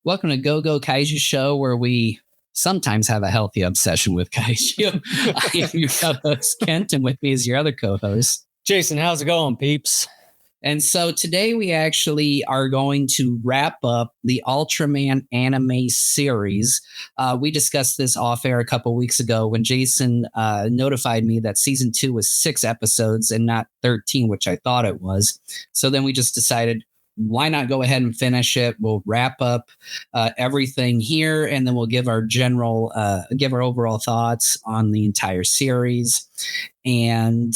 Welcome to Kaiju Show, where we sometimes have a healthy obsession with kaiju. I am your co-host, Kent, and with me is your other co-host, Jason. How's it going, peeps? And so today we actually are going to wrap up the Ultraman anime series. We discussed this off air a couple weeks ago when Jason notified me that season 2 was 6 episodes and not 13, which I thought it was. So then we just decided, why not go ahead and finish it? We'll wrap up everything here, and then we'll give our overall thoughts on the entire series. And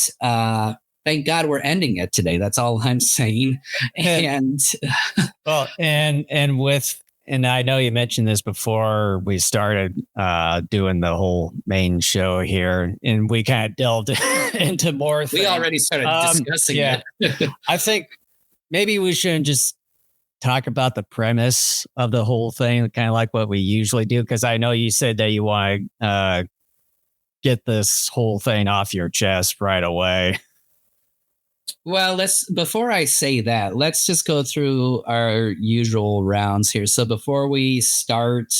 thank God we're ending it today. That's all I'm saying. And well, and I know you mentioned this before we started doing the whole main show here, and we kind of delved into more things. We already started discussing it. I think maybe we shouldn't just talk about the premise of the whole thing, kind of like what we usually do, because I know you said that you want to get this whole thing off your chest right away. Well, before I say that, let's just go through our usual rounds here. So before we start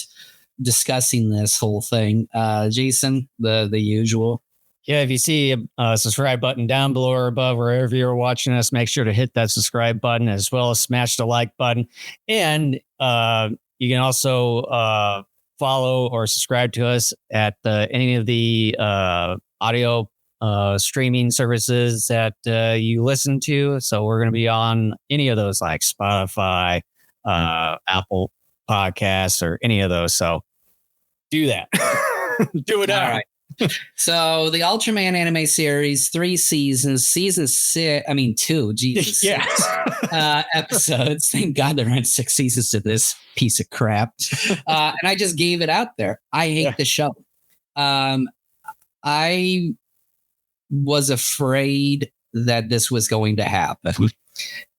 discussing this whole thing, Jason, the usual. Yeah, if you see a subscribe button down below or above, wherever you're watching us, make sure to hit that subscribe button as well as smash the like button. And you can also follow or subscribe to us at any of the audio streaming services that you listen to. So we're going to be on any of those like Spotify, Apple Podcasts, or any of those. So do that. Do it. All right. So the Ultraman anime series, 3 seasons, season 2, Jesus. Yeah. Episodes. Thank God there aren't 6 seasons to this piece of crap. And I just gave it out there. I hate the show. I was afraid that this was going to happen.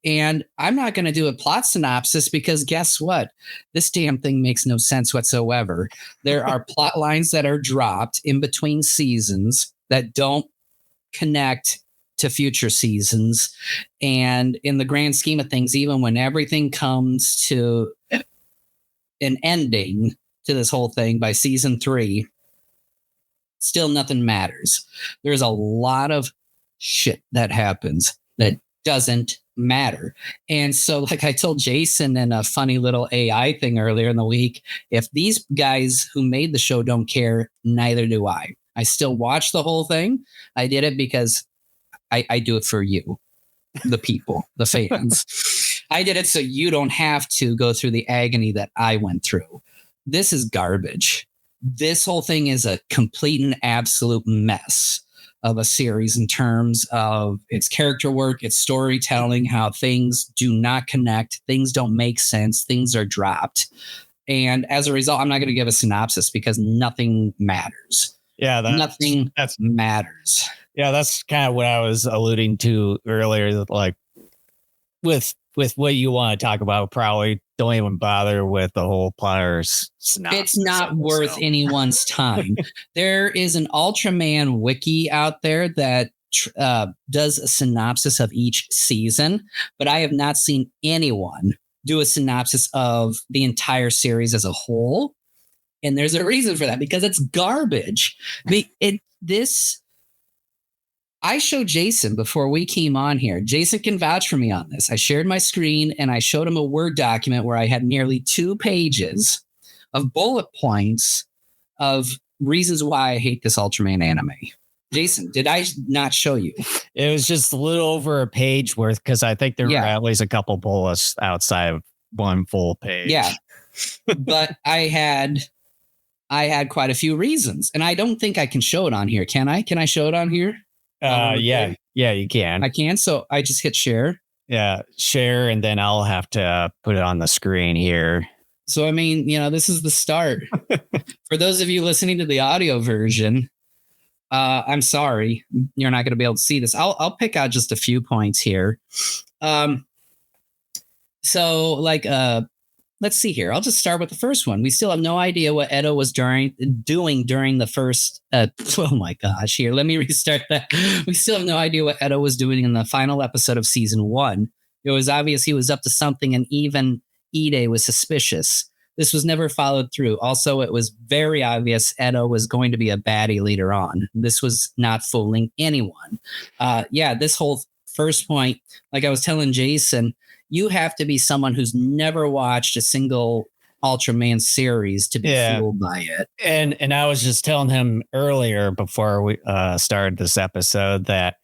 And I'm not going to do a plot synopsis because guess what? This damn thing makes no sense whatsoever. There are plot lines that are dropped in between seasons that don't connect to future seasons. And in the grand scheme of things, even when everything comes to an ending to this whole thing by season 3, still nothing matters. There's a lot of shit that happens that doesn't matter. And so, like I told Jason in a funny little AI thing earlier in the week, if these guys who made the show don't care, neither do I. I still watch the whole thing. I did it because I do it for you, the people, the fans. I did it so you don't have to go through the agony that I went through. This is garbage. This whole thing is a complete and absolute mess of a series in terms of its character work, its storytelling, how things do not connect, things don't make sense, things are dropped. And as a result, I'm not going to give a synopsis because nothing matters. Yeah, nothing matters. Yeah, that's kind of what I was alluding to earlier. Like with what you want to talk about, probably don't even bother with the whole plotter's synopsis. It's not worth anyone's time. There is an Ultraman wiki out there that does a synopsis of each season, but I have not seen anyone do a synopsis of the entire series as a whole. And there's a reason for that, because it's garbage. I showed Jason before we came on here. Jason can vouch for me on this. I shared my screen and I showed him a Word document where I had nearly 2 pages of bullet points of reasons why I hate this Ultraman anime. Jason, did I not show you? It was just a little over a page worth, because I think there were at least a couple bullets outside of one full page. Yeah. But I had quite a few reasons, and I don't think I can show it on here. Can I? Can I show it on here? Yeah, you can. I can. So I just hit share. Yeah, share, and then I'll have to put it on the screen here. So, I mean, this is the start. For those of you listening to the audio version, I'm sorry, you're not going to be able to see this. I'll pick out just a few points here. So, like, let's see here. I'll just start with the first one. We still have no idea what Edo was doing during the first. Oh my gosh! Here, let me restart that. We still have no idea what Edo was doing in the final episode of season 1. It was obvious he was up to something, and even Ide was suspicious. This was never followed through. Also, it was very obvious Edo was going to be a baddie later on. This was not fooling anyone. This whole first point, like I was telling Jason, you have to be someone who's never watched a single Ultraman series to be fooled by it. And I was just telling him earlier before we started this episode that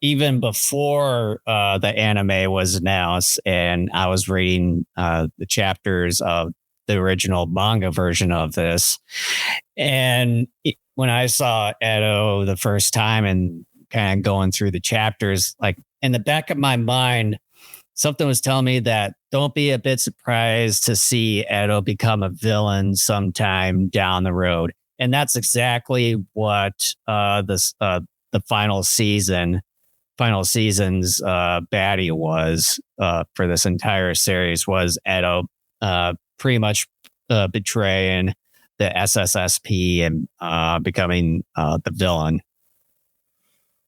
even before the anime was announced and I was reading the chapters of the original manga version of this, and when I saw Edo the first time and kind of going through the chapters, like in the back of my mind, something was telling me that don't be a bit surprised to see Edo become a villain sometime down the road. And that's exactly what the final season's baddie was for this entire series, was Edo pretty much betraying the SSSP and becoming the villain.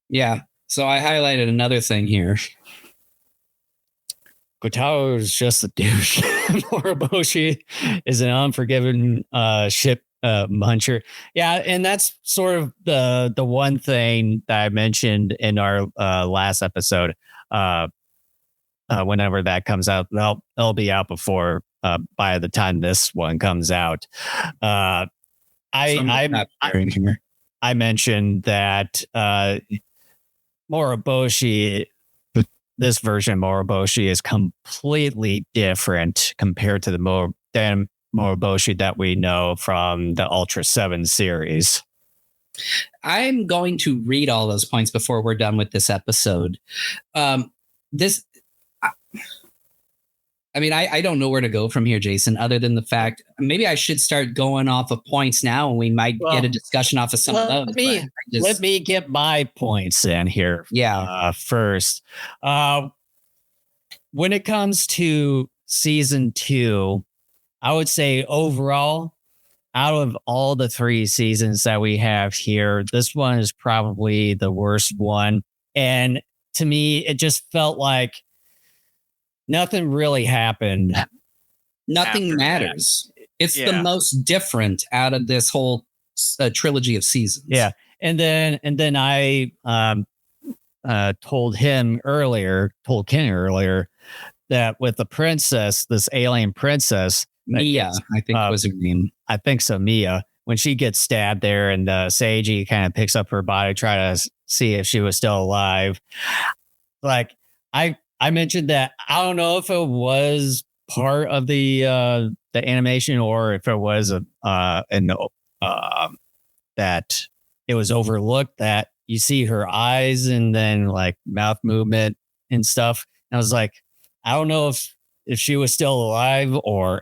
Yeah. So I highlighted another thing here. Kotaro is just a douche. Moriboshi is an unforgiving ship muncher. Yeah, and that's sort of the one thing that I mentioned in our last episode. Whenever that comes out, they'll be out before by the time this one comes out. I mentioned that Moriboshi. This version of Moriboshi is completely different compared to the Moriboshi that we know from the Ultra 7 series. I'm going to read all those points before we're done with this episode. I don't know where to go from here, Jason, other than the fact maybe I should start going off of points now and we might get a discussion off of some of those. Let me get my points in here. Yeah. First, when it comes to season 2, I would say overall, out of all the 3 seasons that we have here, this one is probably the worst one. And to me, it just felt like nothing really happened. Nothing matters. It's the most different out of this whole trilogy of seasons. Yeah. And then I told Ken earlier that with the princess, this alien princess, Mia, I think was her name. I think so, Mia. When she gets stabbed there and Seiji kind of picks up her body, try to see if she was still alive. Like I mentioned that I don't know if it was part of the animation or if it was that it was overlooked, that you see her eyes and then like mouth movement and stuff. And I was like, I don't know if she was still alive or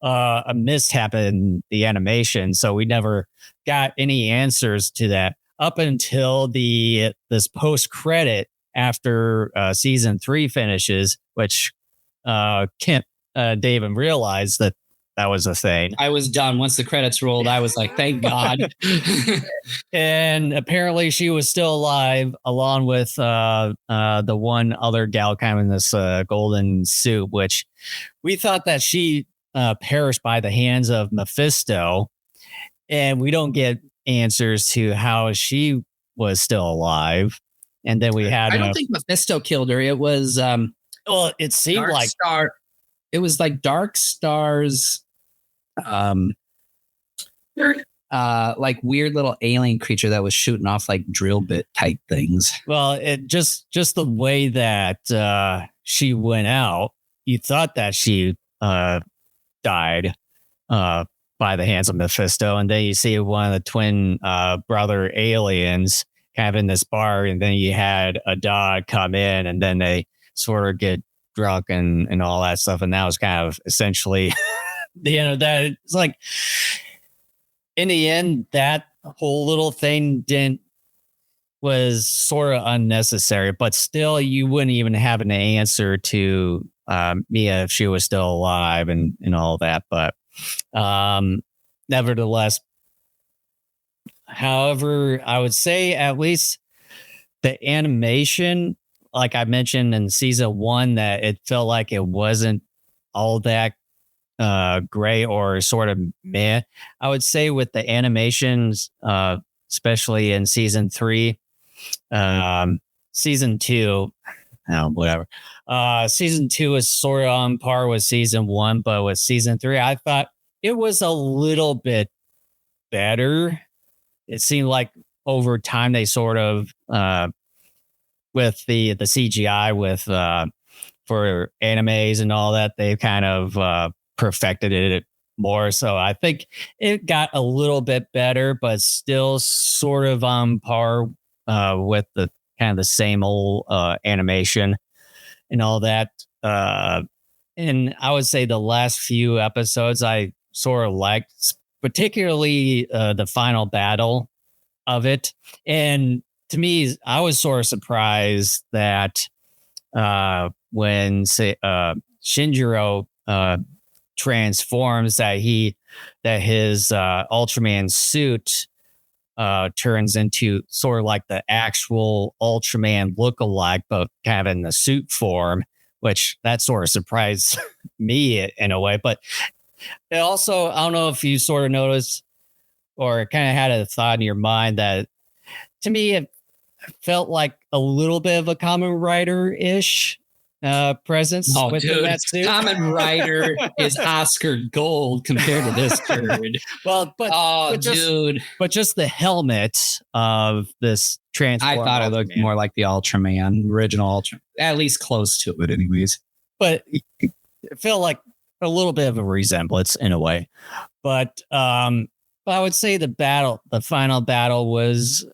a mishap in the animation. So we never got any answers to that up until this post credit after season 3 finishes, which Dave realized that was a thing. I was done. Once the credits rolled, I was like, thank God. And apparently she was still alive, along with the one other gal kind of in this golden suit, which we thought that she perished by the hands of Mephisto. And we don't get answers to how she was still alive. And then we had. I don't think Mephisto killed her. It was. Well, it seemed Dark like Star. It was like Dark Star's, like weird little alien creature that was shooting off like drill bit type things. Well, it just the way that she went out, you thought that she died by the hands of Mephisto, and then you see one of the twin brother aliens kind of in this bar, and then you had a dog come in, and then they sort of get drunk and all that stuff, and that was kind of essentially the end of that. It's like in the end, that whole little thing was sort of unnecessary, but still you wouldn't even have an answer to Mia if she was still alive and all that. But nevertheless, however, I would say at least the animation, like I mentioned in season 1, that it felt like it wasn't all that gray or sort of meh. I would say with the animations, especially in season 3, season 2, oh, whatever. Season 2 is sort of on par with season 1, but with season 3, I thought it was a little bit better. It seemed like over time they sort of with the CGI with for animes and all that, they've kind of perfected it more. So I think it got a little bit better, but still sort of on par with the kind of the same old animation and all that. And I would say the last few episodes I sort of liked, particularly the final battle of it. And to me, I was sort of surprised that when Shinjiro transforms, that his Ultraman suit turns into sort of like the actual Ultraman look-alike, but kind of in the suit form, which that sort of surprised me in a way. But it also, I don't know if you sort of noticed or kind of had a thought in your mind that to me, it felt like a little bit of a Common Rider-ish presence within that suit. Common Rider is Oscar gold compared to this turd. Well, but just the helmet of this transform. I thought Ultraman. it looked more like the Ultraman, original Ultraman, at least close to it, anyways. But it felt like a little bit of a resemblance in a way. But I would say the final battle was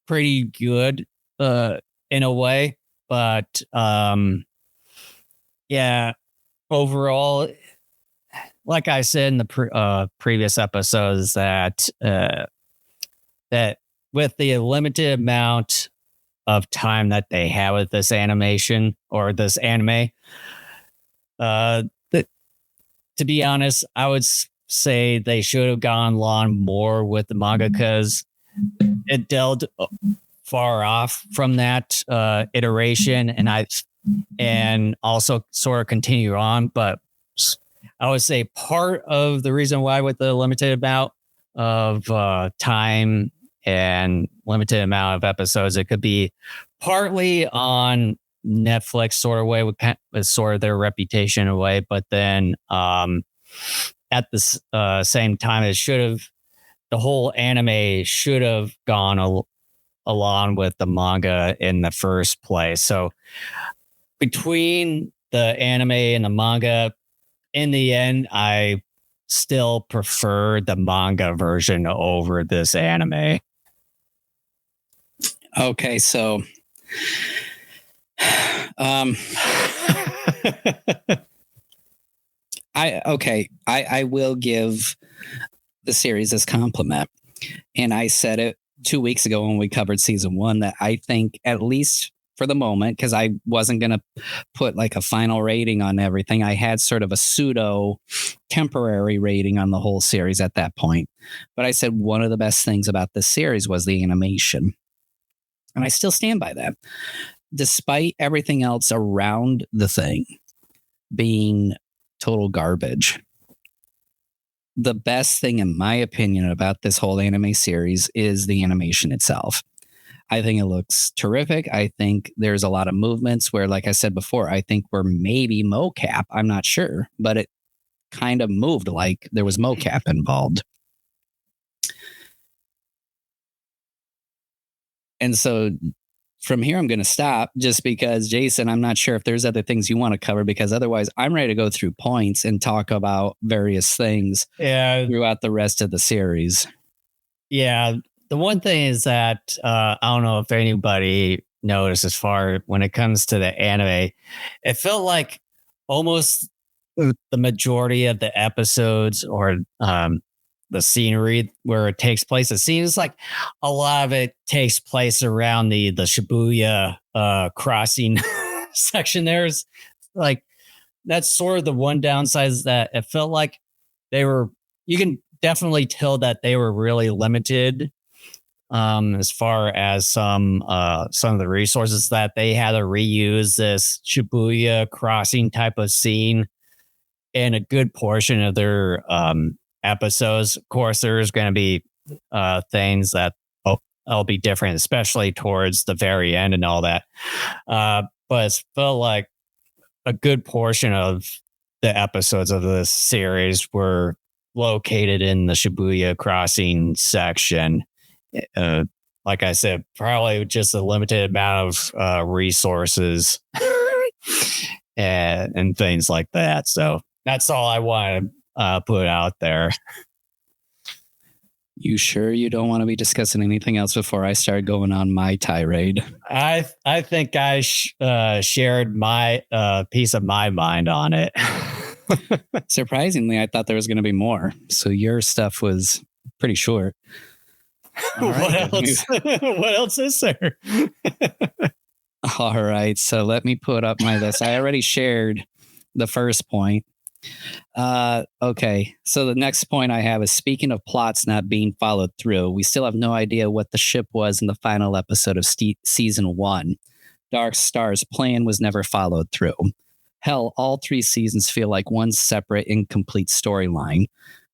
pretty good in a way. But yeah, overall, like I said in the previous episodes, that with the limited amount of time that they have with this animation or this anime, to be honest, I would say they should have gone along more with the manga because it delved far off from that iteration, and also sort of continue on. But I would say part of the reason why with the limited amount of time and limited amount of episodes, it could be partly on Netflix sort of way with sort of their reputation away, but then at the same time, the whole anime should have gone along with the manga in the first place. So between the anime and the manga, in the end, I still prefer the manga version over this anime. Okay, so I will give the series this compliment. And I said it 2 weeks ago when we covered season 1 that I think, at least for the moment, because I wasn't going to put like a final rating on everything, I had sort of a pseudo temporary rating on the whole series at that point. But I said one of the best things about this series was the animation. And I still stand by that. Despite everything else around the thing being total garbage, the best thing, in my opinion, about this whole anime series is the animation itself. I think it looks terrific. I think there's a lot of movements where, like I said before, I think we're maybe mocap. I'm not sure, but it kind of moved like there was mocap involved. And so from here, I'm going to stop just because, Jason, I'm not sure if there's other things you want to cover, because otherwise I'm ready to go through points and talk about various things throughout the rest of the series. Yeah. The one thing is that I don't know if anybody noticed as far when it comes to the anime, it felt like almost the majority of the episodes or the scenery where it takes place, it seems like a lot of it takes place around the Shibuya crossing section. There's like, that's sort of the one downside, is that it felt like you can definitely tell that they were really limited as far as some of the resources that they had to reuse this Shibuya crossing type of scene in a good portion of their episodes. Of course, there's going to be things that will be different, especially towards the very end and all that. But it felt like a good portion of the episodes of this series were located in the Shibuya Crossing section. Like I said, probably just a limited amount of resources and things like that. So that's all I want to put out there. You sure you don't want to be discussing anything else before I start going on my tirade? I think I shared my piece of my mind on it. Surprisingly, I thought there was going to be more. So your stuff was pretty short. Right, what else? What else is there? All right. So let me put up my list. I already shared the first point. Okay. So the next point I have is, speaking of plots not being followed through, we still have no idea what the ship was in the final episode of season 1. Dark Star's plan was never followed through. Hell, all 3 seasons feel like one separate, incomplete storyline.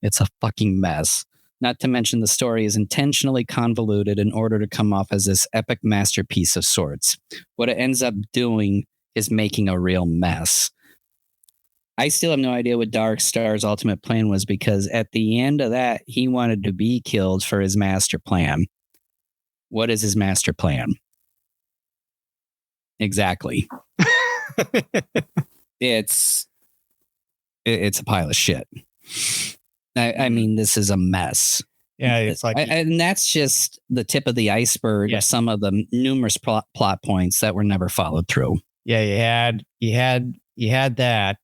It's a fucking mess. Not to mention the story is intentionally convoluted in order to come off as this epic masterpiece of sorts. What it ends up doing is making a real mess. I still have no idea what Dark Star's ultimate plan was, because at the end of that, he wanted to be killed for his master plan. What is his master plan? Exactly. It's a pile of shit. I mean, this is a mess. Yeah, it's like, and that's just the tip of the iceberg of some of the numerous plot points that were never followed through. Yeah, you had that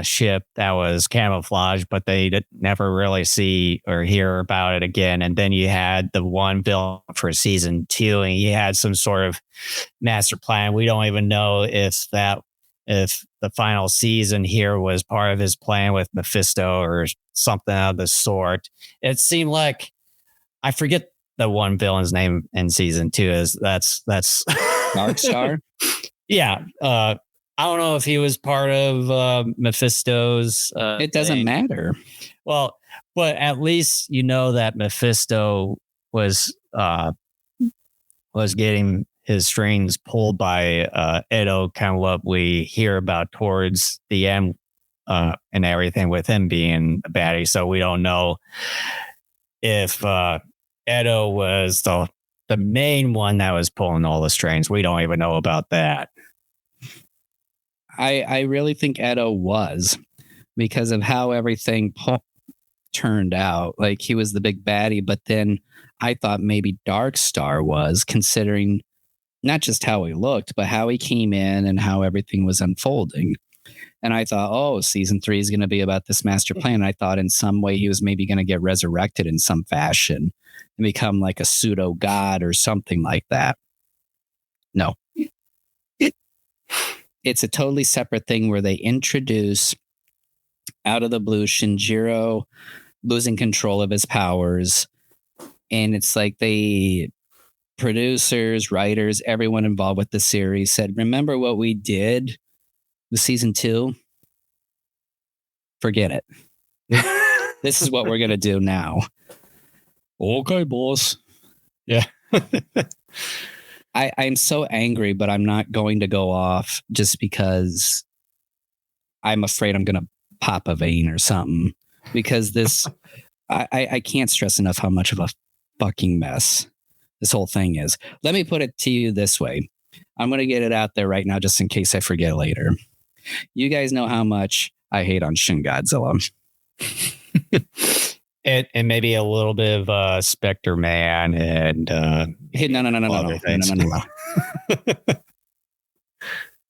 ship that was camouflaged, but they never really see or hear about it again. And then you had the one villain for season 2, and he had some sort of master plan. We don't even know if the final season here was part of his plan with Mephisto or something of the sort. It seemed like, I forget the one villain's name in season 2 is. That's Dark Star. Yeah. I don't know if he was part of Mephisto's. It doesn't matter. Well, but at least you know that Mephisto was getting his strings pulled by Edo, kind of what we hear about towards the end and everything, with him being a baddie. So we don't know if Edo was the main one that was pulling all the strings. We don't even know about that. I really think Edo was, because of how everything turned out. Like, he was the big baddie, but then I thought maybe Dark Star was, considering not just how he looked, but how he came in and how everything was unfolding. And I thought, oh, season 3 is going to be about this master plan. I thought in some way he was maybe going to get resurrected in some fashion and become like a pseudo god or something like that. No. It's a totally separate thing where they introduce, out of the blue, Shinjiro losing control of his powers. And it's like the producers, writers, everyone involved with the series said, remember what we did with season 2? Forget it. This is what we're going to do now. Okay, boss. Yeah. I'm so angry, but I'm not going to go off just because I'm afraid I'm going to pop a vein or something, because this, I can't stress enough how much of a fucking mess this whole thing is. Let me put it to you this way. I'm going to get it out there right now, just in case I forget later. You guys know how much I hate on Shin Godzilla. And maybe a little bit of Spectre Man and no.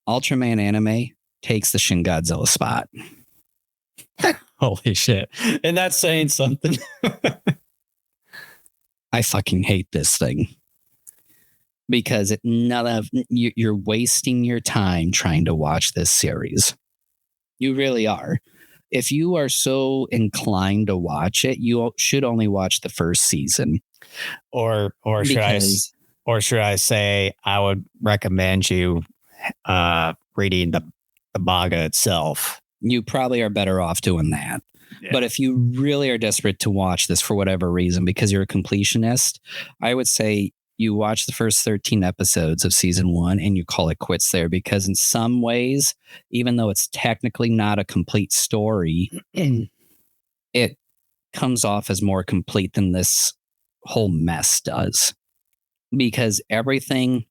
Ultraman anime takes the Shin Godzilla spot. Holy shit. And that's saying something. I fucking hate this thing, because you're wasting your time trying to watch this series. You really are. If you are so inclined to watch it, you should only watch the first season. Or should I say, I would recommend you reading the manga itself. you probably are better off doing that. Yeah. But if you really are desperate to watch this for whatever reason, because you're a completionist, I would say you watch the first 13 episodes of season 1 and you call it quits there, because in some ways, even though it's technically not a complete story, it comes off as more complete than this whole mess does. Because everything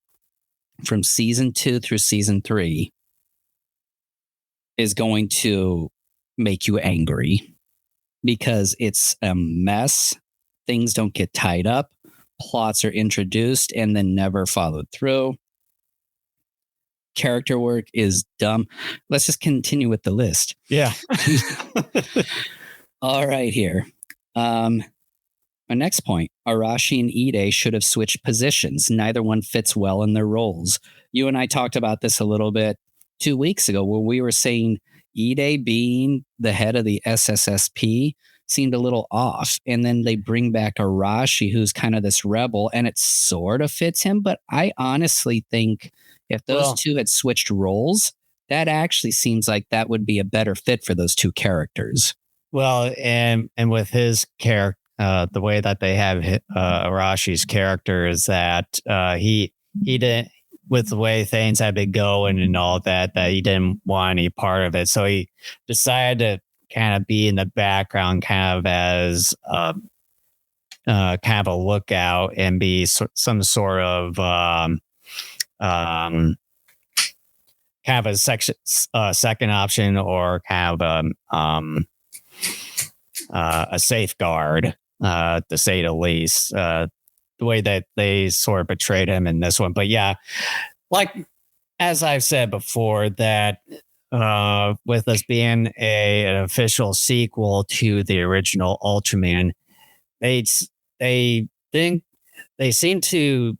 from season 2 through season 3 is going to make you angry, because it's a mess. Things don't get tied up. Plots are introduced and then never followed through. Character work is dumb. Let's just continue with the list. Yeah. All right, here. My next point, Arashi and Ide should have switched positions. Neither one fits well in their roles. You and I talked about this a little bit 2 weeks ago, where we were saying Ide being the head of the SSSP seemed a little off. And then they bring back Arashi, who's kind of this rebel, and it sort of fits him. But I honestly think if those two had switched roles, that actually seems like that would be a better fit for those two characters. Well, and with his character, the way that they have Arashi's character is that he didn't, with the way things had been going and all that he didn't want any part of it. So he decided to kind of be in the background, kind of as kind of a lookout, and be some sort of kind of a second option, or kind of a safeguard, to say the least. The way that they sort of portrayed him in this one. But yeah, like as I've said before, that with us being an official sequel to the original Ultraman, they seem to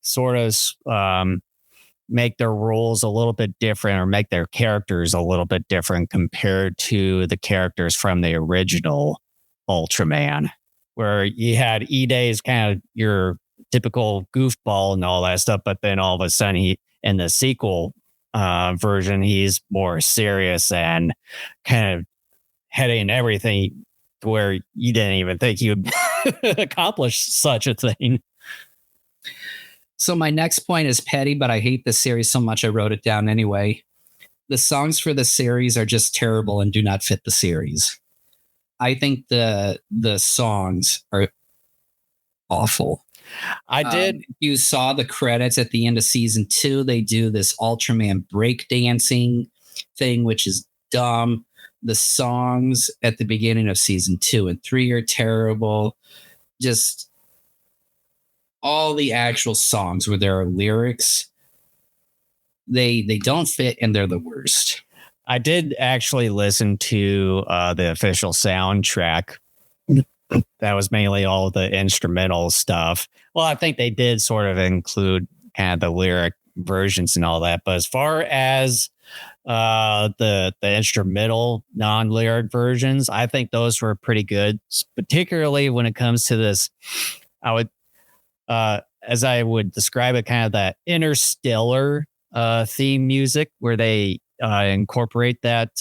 sort of make their roles a little bit different, or make their characters a little bit different compared to the characters from the original Ultraman, where you had Ide as kind of your typical goofball and all that stuff, but then all of a sudden in the sequel version, he's more serious and kind of heading everything to where you didn't even think you'd accomplish such a thing. So my next point is petty, but I hate this series so much I wrote it down anyway. The songs for the series are just terrible and do not fit the series. I think the songs are awful. You saw the credits at the end of season 2. They do this Ultraman breakdancing thing, which is dumb. The songs at the beginning of season 2 and 3 are terrible. Just all the actual songs where there are lyrics, they don't fit, and they're the worst. I did actually listen to the official soundtrack. That was mainly all the instrumental stuff. Well, I think they did sort of include kind of the lyric versions and all that. But as far as the instrumental non-lyric versions, I think those were pretty good, particularly when it comes to this. I would, as I would describe it, kind of that interstellar theme music, where they incorporate that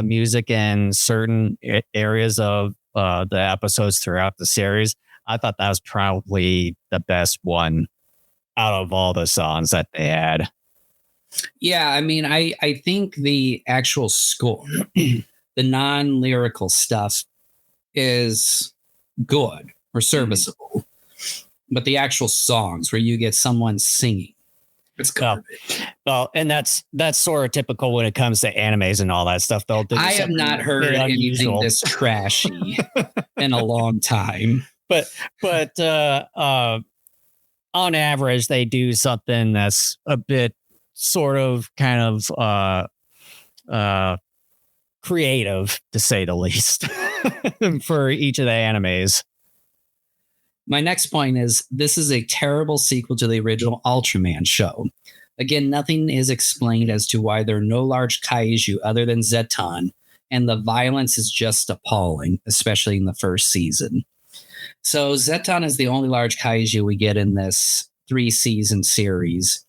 music in certain areas of the episodes throughout the series. I thought that was probably the best one out of all the songs that they had. Yeah, I mean, I think the actual score, the non-lyrical stuff, is good or serviceable. But the actual songs where you get someone singing, it's garbage. Well, and that's sort of typical when it comes to animes and all that stuff. I have not heard anything this trashy in a long time. But on average, they do something that's a bit sort of kind of creative, to say the least, for each of the animes. My next point is, this is a terrible sequel to the original Ultraman show. Again, nothing is explained as to why there are no large kaiju other than Zeton, and the violence is just appalling, especially in the first season. So Zeton is the only large kaiju we get in this 3-season series.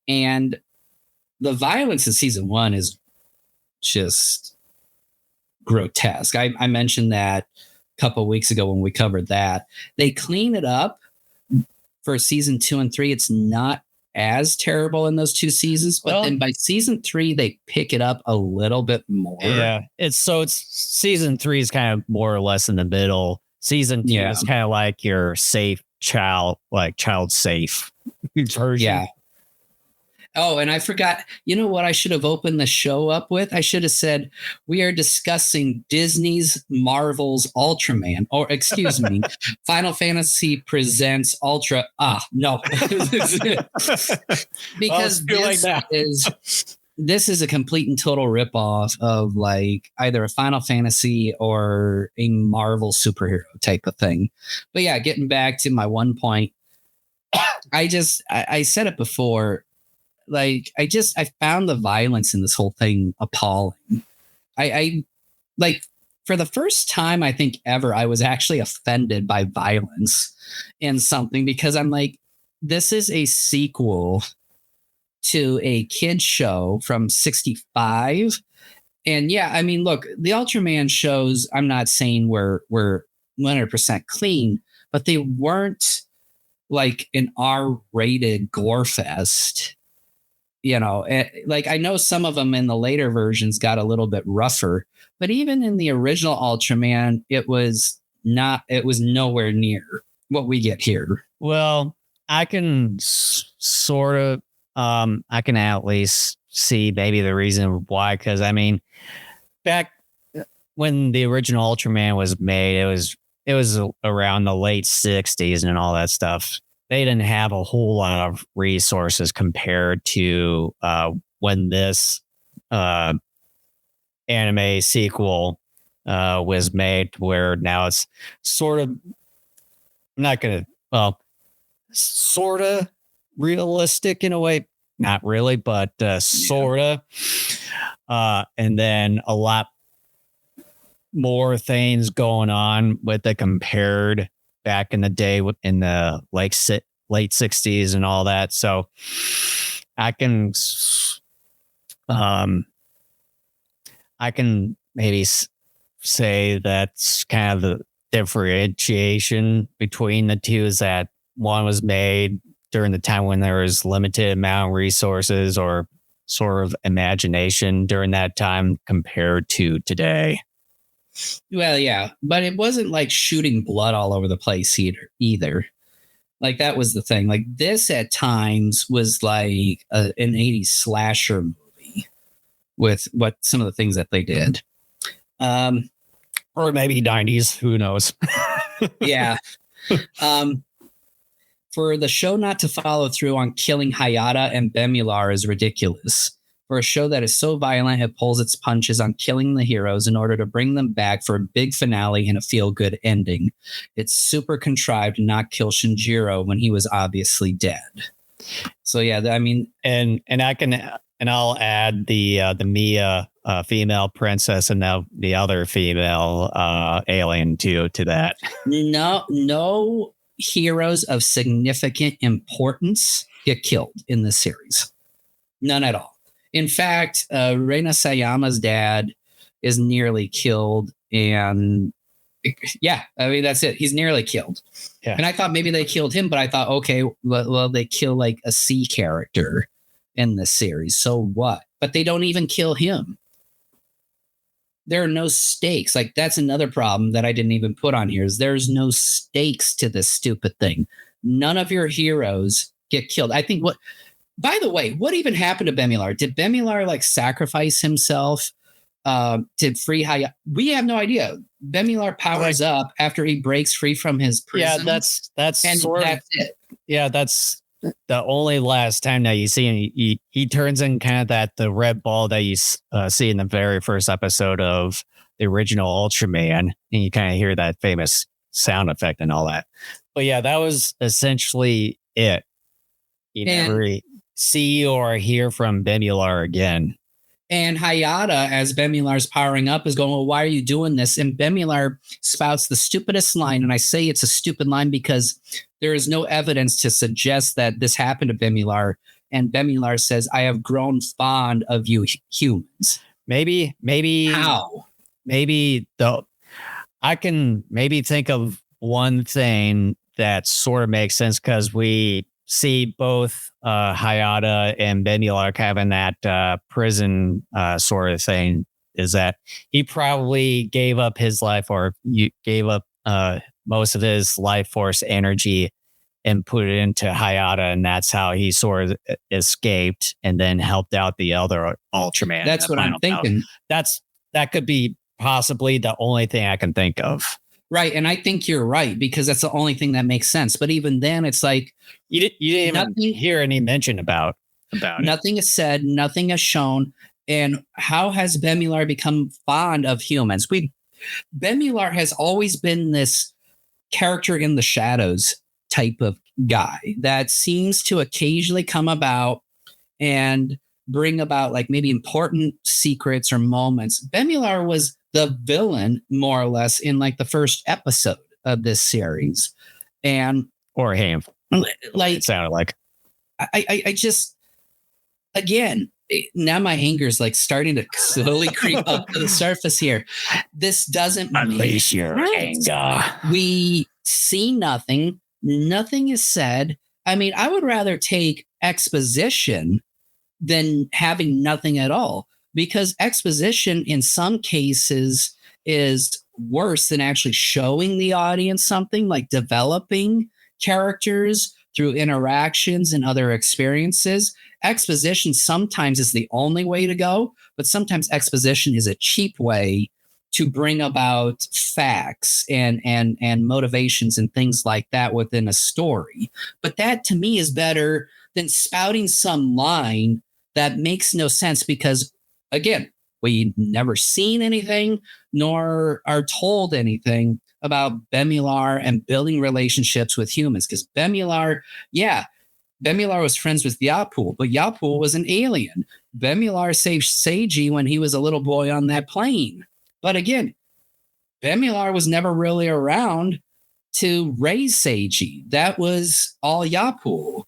And the violence in season 1 is just grotesque. I mentioned that a couple of weeks ago when we covered that. They clean it up for season 2 and 3. It's not as terrible in those 2 seasons, but then by season 3 they pick it up a little bit more. Yeah, it's season 3 is kind of more or less in the middle. Season 2 is kind of like your safe child safe version. Yeah. Oh, and I forgot, you know what I should have opened the show up with? I should have said, we are discussing Disney's Marvel's Ultraman, or excuse me, Final Fantasy presents Ultra. No. Because this is a complete and total ripoff of like either a Final Fantasy or a Marvel superhero type of thing. But yeah, getting back to my one point, I said it before. Like, I found the violence in this whole thing appalling. I like, for the first time, I think ever, I was actually offended by violence in something, because I'm like, this is a sequel to a kid's show from 1965. And yeah, I mean, look, the Ultraman shows, I'm not saying were 100% clean, but they weren't like an R-rated gore fest. You know, like, I know some of them in the later versions got a little bit rougher, but even in the original Ultraman, it was nowhere near what we get here. Well, I can sort of, I can at least see maybe the reason why, because I mean, back when the original Ultraman was made, it was around the late 60s and all that stuff. They didn't have a whole lot of resources compared to when this anime sequel was made, where now it's sort of, sort of realistic in a way. Not really, but sort of. And then a lot more things going on with it compared back in the day in the late 60s and all that. So I can maybe say that's kind of the differentiation between the two, is that one was made during the time when there was limited amount of resources or sort of imagination during that time compared to today. Well, yeah, but it wasn't like shooting blood all over the place either. Like, that was the thing. Like, this at times was like an 80s slasher movie with some of the things that they did. Or maybe 90s, who knows? Yeah. For the show not to follow through on killing Hayata and Bemular is ridiculous. For a show that is so violent, it pulls its punches on killing the heroes in order to bring them back for a big finale and a feel-good ending. It's super contrived to not kill Shinjiro when he was obviously dead. So yeah, I mean, and I'll add the Mia female princess and now the other female alien to that. No heroes of significant importance get killed in this series. None at all. In fact, Reina Sayama's dad is nearly killed, and yeah, I mean, that's it. He's nearly killed. Yeah. And I thought maybe they killed him, but I thought, okay, well, they kill like a C character in this series. So what? But they don't even kill him. There are no stakes. Like, that's another problem that I didn't even put on here, is there's no stakes to this stupid thing. None of your heroes get killed. I think by the way, what even happened to Bemular? Did Bemular like sacrifice himself to free Hayata? We have no idea. Bemular powers up after he breaks free from his prison. Yeah, that's it. Yeah, that's the only last time that you see him. He turns in kind of the red ball that you see in the very first episode of the original Ultraman, and you kind of hear that famous sound effect and all that. But yeah, that was essentially it. You never see or hear from Bemular again. And Hayata, as Bemular's powering up, is going, well, why are you doing this? And Bemular spouts the stupidest line. And I say it's a stupid line because there is no evidence to suggest that this happened to Bemular. And Bemular says, I have grown fond of you humans. maybe How? I can maybe think of one thing that sort of makes sense because we see both Hayata and Benulak having that prison sort of thing. Is that he probably gave up his life, or you gave up most of his life force energy and put it into Hayata, and that's how he sort of escaped and then helped out the other Ultraman. That's what I'm thinking. That could be possibly the only thing I can think of. Right, and I think you're right because that's the only thing that makes sense. But even then, it's like you didn't even hear any mention about nothing is said, nothing is shown. And how has Bemular become fond of humans? Bemular has always been this character in the shadows type of guy that seems to occasionally come about and bring about like maybe important secrets or moments. Bemular was the villain more or less in like the first episode of this series. And or him, like it sounded like I just, again, now my anger is like starting to slowly creep up to the surface here. This doesn't unleash your anger. We see nothing. Nothing is said. I mean, I would rather take exposition than having nothing at all, because exposition in some cases is worse than actually showing the audience something, like developing characters through interactions and other experiences. Exposition sometimes is the only way to go, but sometimes exposition is a cheap way to bring about facts and motivations and things like that within a story. But that to me is better than spouting some line that makes no sense because, again, we never seen anything nor are told anything about Bemular and building relationships with humans. Because Bemular was friends with Yapul, but Yapul was an alien. Bemular saved Seiji when he was a little boy on that plane. But again, Bemular was never really around to raise Seiji. That was all Yapul.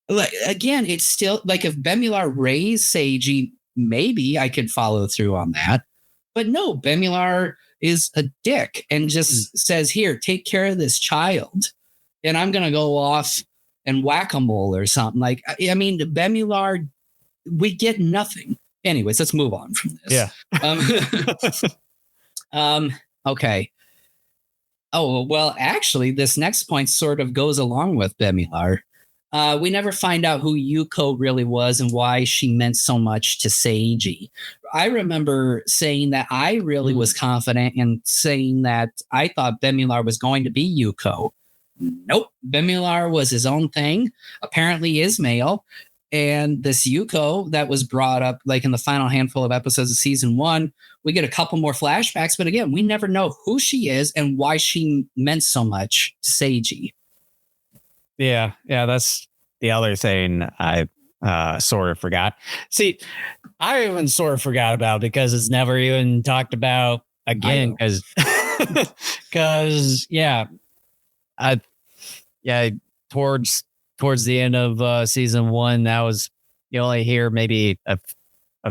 Like, again, it's still like if Bemular raised Seiji, maybe I could follow through on that. But no, Bemular is a dick and just says, here, take care of this child. And I'm going to go off and whack-a-mole or something. Like, I mean, Bemular, we get nothing. Anyways, let's move on from this. Yeah. Okay. Oh, well, actually, this next point sort of goes along with Bemular. We never find out who Yuko really was and why she meant so much to Seiji. I remember saying that I really was confident in saying that I thought Bemular was going to be Yuko. Nope. Bemular was his own thing. Apparently is male. And this Yuko that was brought up like in the final handful of episodes of season 1, we get a couple more flashbacks. But again, we never know who she is and why she meant so much to Seiji. Yeah, that's the other thing I sort of forgot. See, I even sort of forgot about because it's never even talked about again. Because towards the end of season 1, that was you only hear maybe a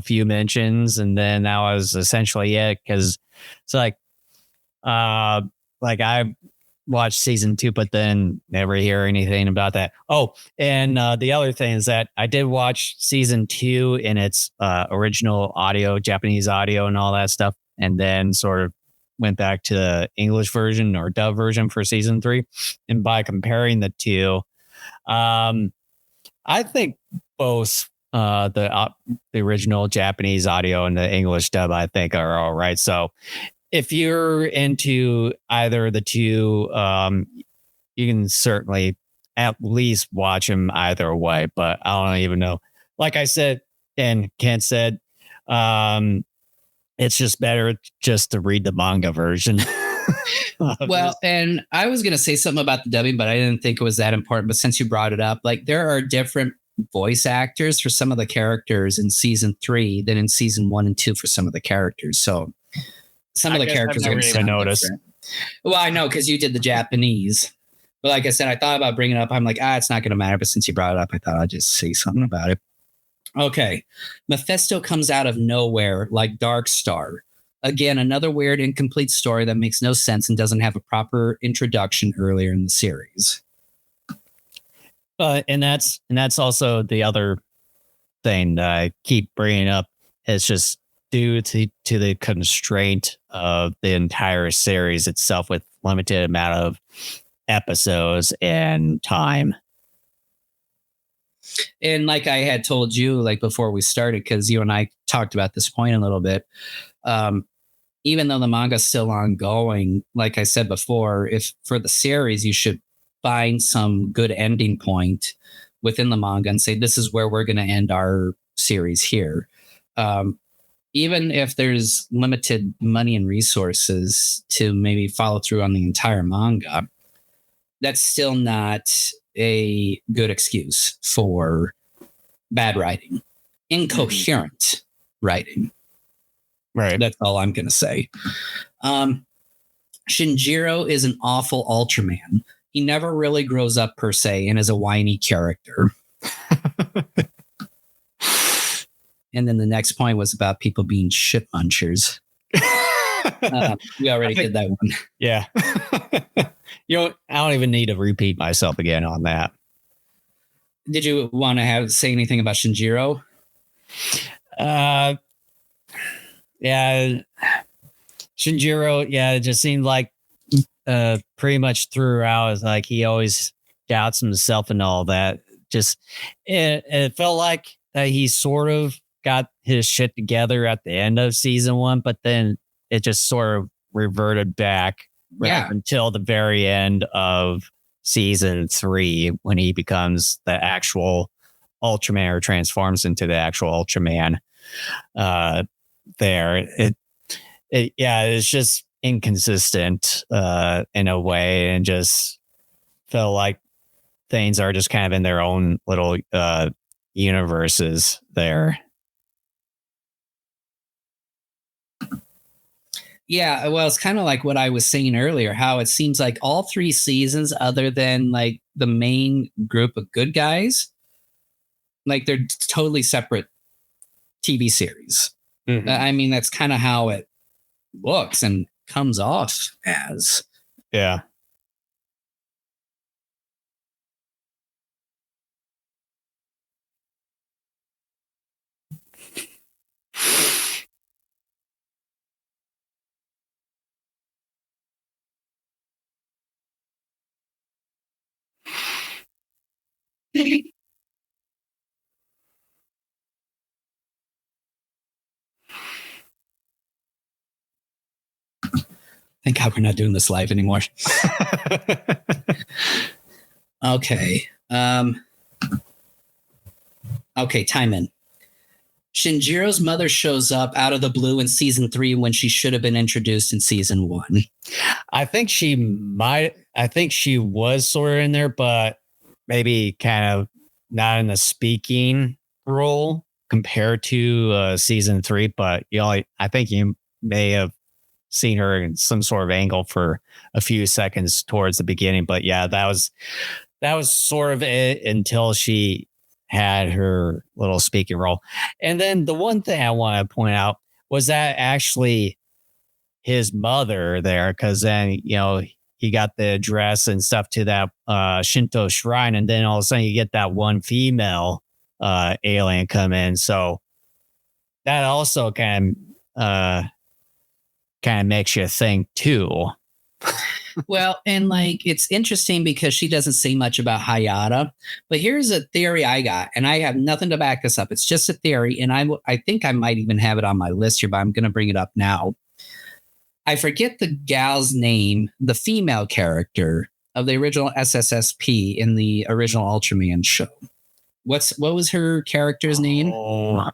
few mentions, and then that was essentially it. Because it's like I watched season 2, but then never hear anything about that. Oh, and the other thing is that I did watch season 2 in its original audio, Japanese audio and all that stuff, and then sort of went back to the English version or dub version for season 3. And by comparing the two, I think both the original Japanese audio and the English dub, I think, are all right. So if you're into either of the two, you can certainly at least watch them either way. But I don't even know. Like I said, and Kent said, it's just better just to read the manga version. Well, and I was going to say something about the dubbing, but I didn't think it was that important. But since you brought it up, like there are different voice actors for some of the characters in season 3 than in season 1 and 2 for some of the characters. So some of the characters are going to notice. Well, I know because you did the Japanese. But like I said, I thought about bringing it up. I'm like, it's not going to matter. But since you brought it up, I thought I'd just say something about it. Okay. Mephisto comes out of nowhere like Dark Star. Again, another weird, incomplete story that makes no sense and doesn't have a proper introduction earlier in the series. And that's also the other thing that I keep bringing up. It's just due to the constraint of the entire series itself with limited amount of episodes and time. And like I had told you, like before we started, because you and I talked about this point a little bit, even though the manga's still ongoing, like I said before, if for the series, you should find some good ending point within the manga and say, this is where we're going to end our series here. Even if there's limited money and resources to maybe follow through on the entire manga, that's still not a good excuse for bad writing, incoherent writing. Right. That's all I'm going to say. Shinjiro is an awful Ultraman. He never really grows up per se and is a whiny character. And then the next point was about people being shit munchers. We already did that one. Yeah. I don't even need to repeat myself again on that. Did you want to say anything about Shinjiro? Yeah. Shinjiro, it just seemed like pretty much throughout, is like he always doubts himself and all that. Just it felt like that he sort of got his shit together at the end of season 1, but then it just sort of reverted back until the very end of season 3 when he becomes the actual Ultraman or transforms into the actual Ultraman. It's just inconsistent in a way, and just felt like things are just kind of in their own little universes there. Yeah, well, it's kind of like what I was saying earlier, how it seems like all 3 seasons, other than like the main group of good guys, like they're totally separate TV series. Mm-hmm. I mean, that's kind of how it looks and comes off as. Yeah. Thank God we're not doing this live anymore. Okay. Okay, time in. Shinjiro's mother shows up out of the blue in season 3 when she should have been introduced in season 1. I think she was sort of in there, but maybe kind of not in the speaking role compared to season 3. But I think you may have seen her in some sort of angle for a few seconds towards the beginning. But yeah, that was sort of it until she had her little speaking role. And then the one thing I want to point out was that actually his mother there, because then, he got the address and stuff to that Shinto shrine. And then all of a sudden you get that one female alien come in. So that also kind of makes you think too. Well, and like it's interesting because she doesn't say much about Hayata, but here's a theory I got, and I have nothing to back this up. It's just a theory, and I think I might even have it on my list here, but I'm going to bring it up now. I forget the gal's name, the female character of the original SSSP in the original Ultraman show. What was her character's name? Here,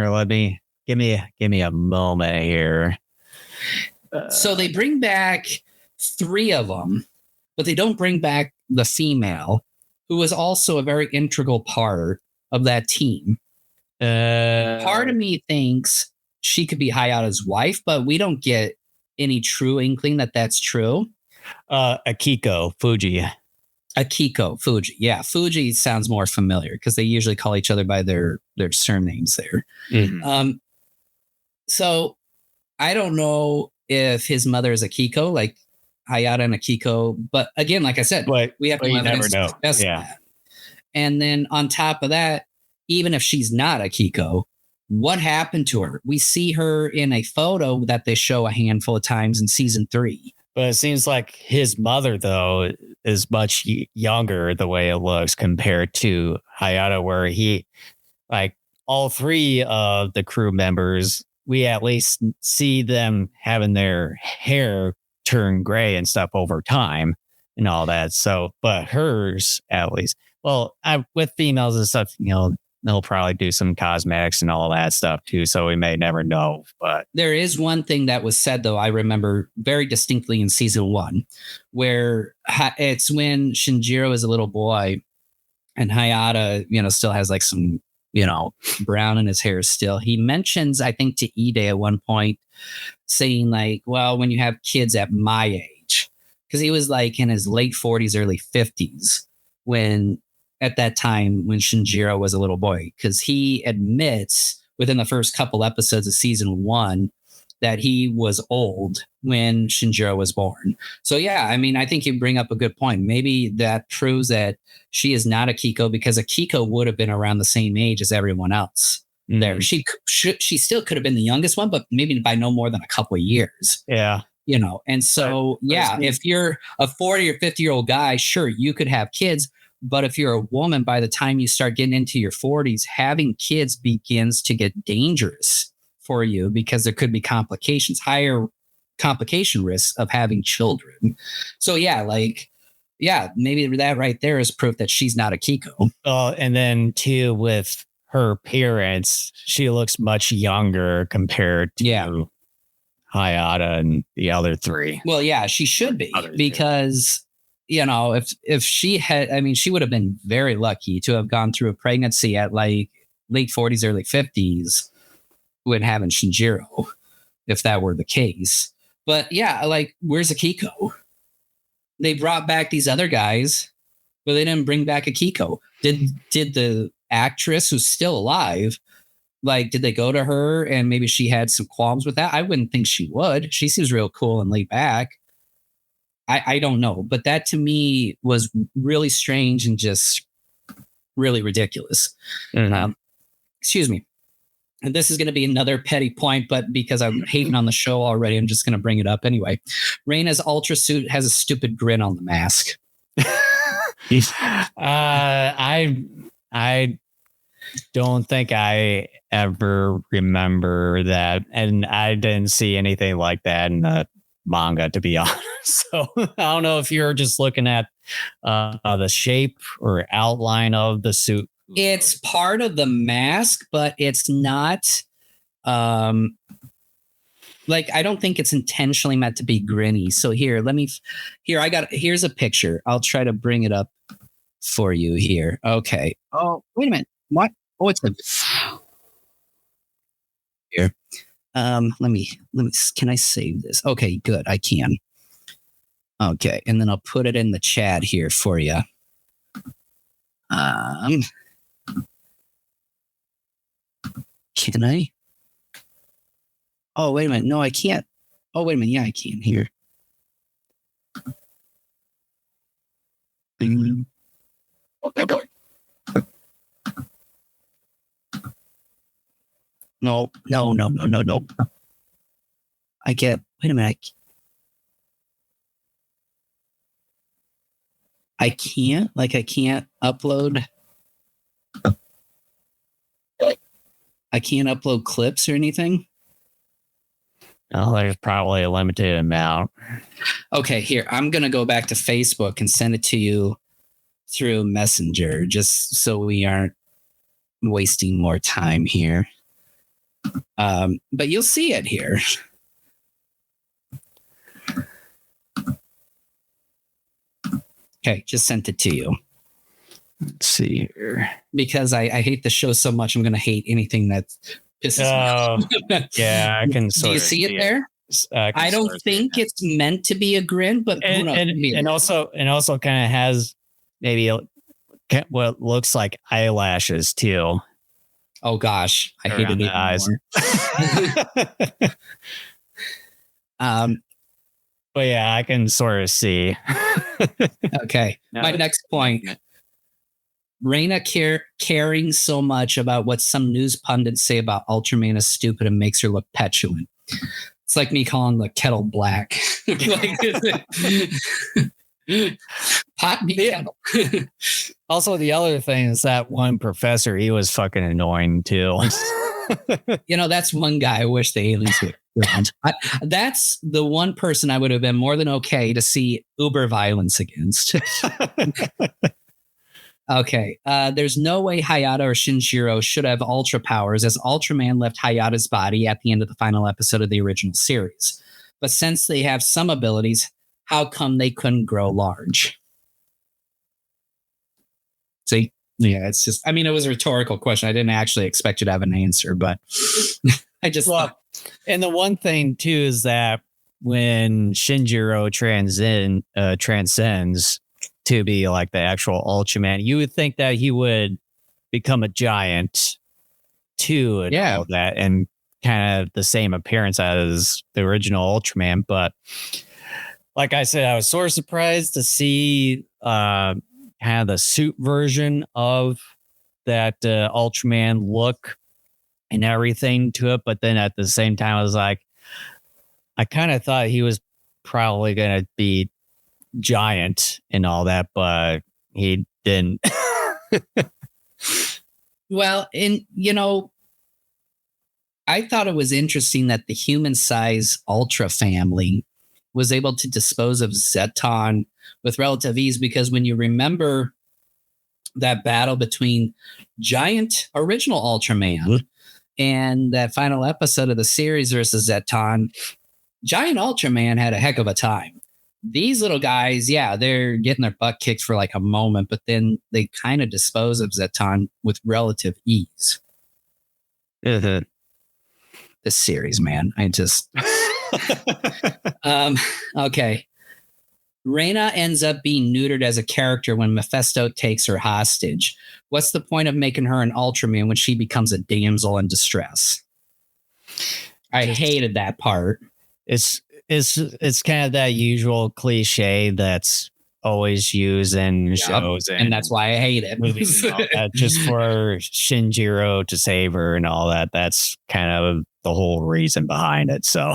let me give me a moment here. So they bring back 3 of them, but they don't bring back the female, who was also a very integral part of that team. Part of me thinks she could be Hayata's wife, but we don't get any true inkling that that's true. Akiko Fuji. Akiko, Fuji. Yeah, Fuji sounds more familiar because they usually call each other by their surnames there. Mhm. So I don't know if his mother is Akiko, like Hayata and Akiko, but again, like I said, we have no you never evidence to know. suggest Yeah. that. And then on top of that, even if she's not Akiko, what happened to her? We see her in a photo that they show a handful of times in season 3. But it seems like his mother, though, is much younger the way it looks compared to Hayata, where he, like, all 3 of the crew members, we at least see them having their hair turn gray and stuff over time and all that. So, but hers, at least, well, with females and stuff, they'll probably do some cosmetics and all that stuff too. So we may never know. But there is one thing that was said, though, I remember very distinctly in season 1, where it's when Shinjiro is a little boy and Hayata, still has like some, brown in his hair still. He mentions, I think, to Ide at one point saying like, well, when you have kids at my age, because he was like in his late 40s, early 50s when at that time when Shinjiro was a little boy, because he admits within the first couple episodes of season 1 that he was old when Shinjiro was born. So yeah, I mean, I think you bring up a good point. Maybe that proves that she is not Akiko, because Akiko would have been around the same age as everyone else. Mm-hmm. There, she still could have been the youngest one, but maybe by no more than a couple of years. Yeah. And so, if you're a 40 or 50-year-old guy, sure, you could have kids. But if you're a woman, by the time you start getting into your 40s, having kids begins to get dangerous for you because there could be complications, higher complication risks of having children. So, maybe that right there is proof that she's not Akiko. And then, too, with her appearance, she looks much younger compared to Hayata and the other 3. Well, yeah, she should be, because if she had, I mean, she would have been very lucky to have gone through a pregnancy at like late 40s, early 50s when having Shinjiro, if that were the case. But yeah, like, where's Akiko? They brought back these other guys, but they didn't bring back Akiko. Did the actress who's still alive, like, did they go to her and maybe she had some qualms with that? I wouldn't think she would. She seems real cool and laid back. I don't know, but that to me was really strange and just really ridiculous. Mm-hmm. Excuse me. And this is going to be another petty point, but because I'm hating on the show already, I'm just going to bring it up anyway. Reina's ultra suit has a stupid grin on the mask. I don't think I ever remember that, and I didn't see anything like that in the manga, to be honest. So I don't know if you're just looking at the shape or outline of the suit. It's part of the mask, but it's not like, I don't think it's intentionally meant to be grinny. So here's a picture. I'll try to bring it up for you here. Okay. Oh, wait a minute. What? Oh, it's here. Let me, can I save this? Okay, good. I can. Okay. And then I'll put it in the chat here for you. Can I? Oh, wait a minute. No, I can't. Oh, wait a minute. Yeah, I can here. No. I get. Wait a minute. I can't. Like, I can't upload. I can't upload clips or anything. Oh, there's probably a limited amount. Okay, here. I'm going to go back to Facebook and send it to you through Messenger, just so we aren't wasting more time here. But you'll see it here. Okay, just sent it to you. Let's see here. Because I hate the show so much, I'm going to hate anything that pisses me off. Yeah, I can. Do you see it there? I don't think it's meant to be a grin, but and also kind of has maybe what looks like eyelashes too. Oh gosh, I hated the eyes. But yeah, I can sort of see. Okay, my next point. Raina caring so much about what some news pundits say about Ultraman is stupid and makes her look petulant. It's like me calling the kettle black. Pot me kettle. Also, the other thing is that one professor, he was fucking annoying too. That's one guy I wish the aliens would. That's the one person I would have been more than okay to see uber violence against. Okay, there's no way Hayata or Shinjiro should have Ultra powers, as Ultraman left Hayata's body at the end of the final episode of the original series. But since they have some abilities, how come they couldn't grow large? See, yeah, it's just, it was a rhetorical question. I didn't actually expect you to have an answer, but I just thought. And the one thing, too, is that when Shinjiro transcends to be like the actual Ultraman, you would think that he would become a giant too, and all that, and kind of the same appearance as the original Ultraman. But like I said, I was sort of surprised to see kind of the suit version of that Ultraman look and everything to it. But then at the same time, I was like, I kind of thought he was probably going to be giant and all that, but he didn't. Well, and I thought it was interesting that the human size Ultra family was able to dispose of Zeton with relative ease, because when you remember that battle between giant original Ultraman and that final episode of the series versus Zeton, giant Ultraman had a heck of a time. These little guys, they're getting their butt kicked for like a moment, but then they kind of dispose of Zeton with relative ease. Mm-hmm. This series, man, I just okay. Raina ends up being neutered as a character when Mephisto takes her hostage. What's the point of making her an Ultraman when she becomes a damsel in distress? I hated that part. It's kind of that usual cliche that's always used in shows, and that's why I hate it. Movies and all that, just for Shinjiro to save her and all that. That's kind of the whole reason behind it. So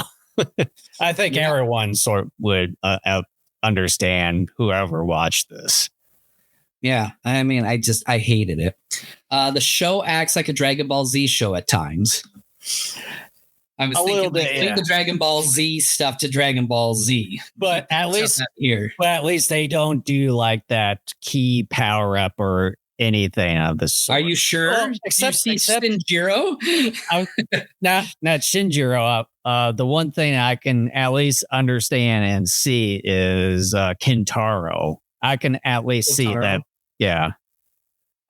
I think everyone sort of would understand, whoever watched this. Yeah, I hated it. The show acts like a Dragon Ball Z show at times. I was thinking the Dragon Ball Z stuff to Dragon Ball Z, but at least they don't do like that key power up or anything of the sort. Are you sure? Well, except Shinjiro. Not Shinjiro. The one thing I can at least understand and see is Kintaro. I can at least see that. Yeah,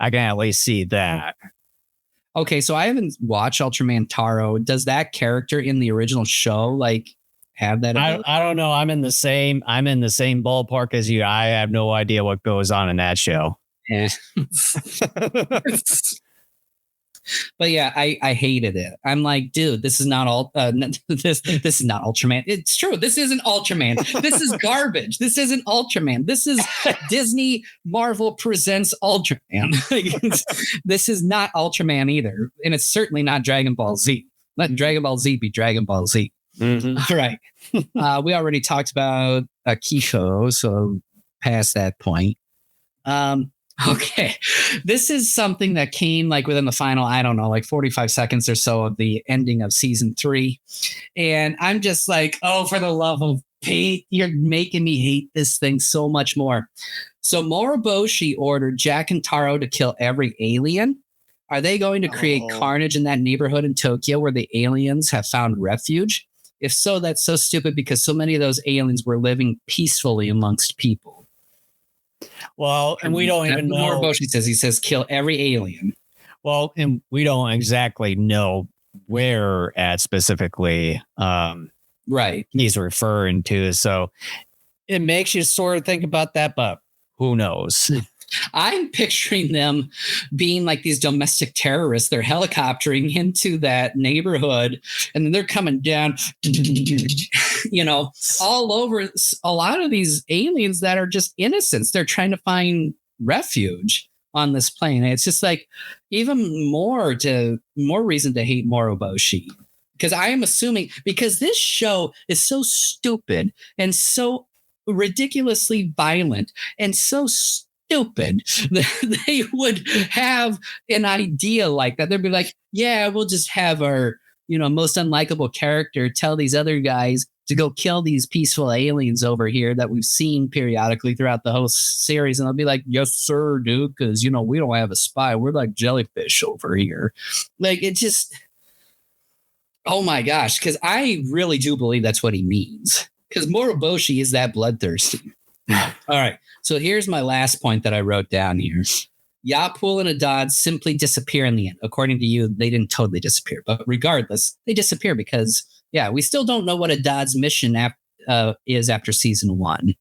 I can at least see that. Okay, so I haven't watched Ultraman Taro. Does that character in the original show have that? I don't know. I'm in the same ballpark as you. I have no idea what goes on in that show. Yeah. But yeah, I hated it. I'm like, dude, this is not this is not Ultraman. It's true. This isn't Ultraman. This is garbage. This isn't Ultraman. This is Disney Marvel presents Ultraman. This is not Ultraman either, and it's certainly not Dragon Ball Z. Let Dragon Ball Z be Dragon Ball Z. Mm-hmm. All right. We already talked about Kiko, so past that point. Okay. This is something that came within the final, 45 seconds or so of the ending of season 3. And I'm just like, oh, for the love of Pete, you're making me hate this thing so much more. So Moroboshi ordered Jack and Taro to kill every alien. Are they going to create carnage in that neighborhood in Tokyo where the aliens have found refuge? If so, that's so stupid because so many of those aliens were living peacefully amongst people. Well, and we don't even know. Moroboshi says kill every alien. Well, and we don't exactly know where at specifically right he's referring to. So it makes you sort of think about that, but who knows? I'm picturing them being like these domestic terrorists. They're helicoptering into that neighborhood and then they're coming down, all over a lot of these aliens that are just innocents. They're trying to find refuge on this plane. It's just like even more reason to hate Moroboshi. Because I am assuming, because this show is so stupid and so ridiculously violent and so stupid that they would have an idea like that. They'd be like, yeah, we'll just have our, most unlikable character tell these other guys to go kill these peaceful aliens over here that we've seen periodically throughout the whole series. And they'll be like, yes, sir, dude, because, we don't have a spy. We're like jellyfish over here. Like, it just... Oh my gosh, because I really do believe that's what he means. Because Moroboshi is that bloodthirsty. All right, so here's my last point that I wrote down here. Yapul and Adad simply disappear in the end. According to you, they didn't totally disappear. But regardless, they disappear because, we still don't know what Adad's mission is after season 1.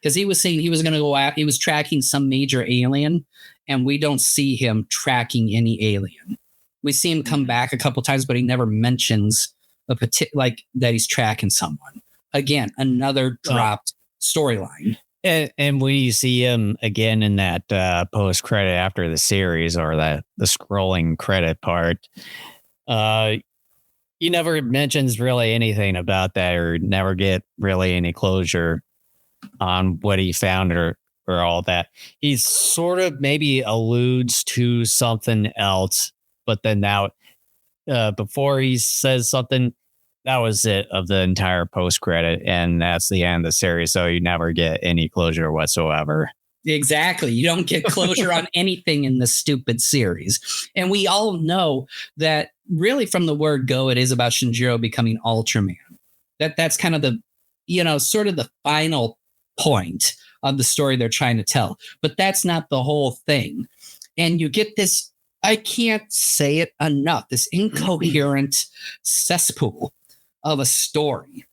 Because he was saying he was going to go out, he was tracking some major alien, and we don't see him tracking any alien. We see him come back a couple times, but he never mentions that he's tracking someone. Again, another dropped storyline. And we see him again in that post credit after the series, or the scrolling credit part. He never mentions really anything about that, or never get really any closure on what he found or all that. He sort of maybe alludes to something else. But then now, before he says something, that was it of the entire post credit, and that's the end of the series. So you never get any closure whatsoever. Exactly. You don't get closure on anything in this stupid series. And we all know that really from the word go, it is about Shinjiro becoming Ultraman. That's kind of the, sort of the final point of the story they're trying to tell. But that's not the whole thing. And you get this, I can't say it enough, this incoherent cesspool of a story.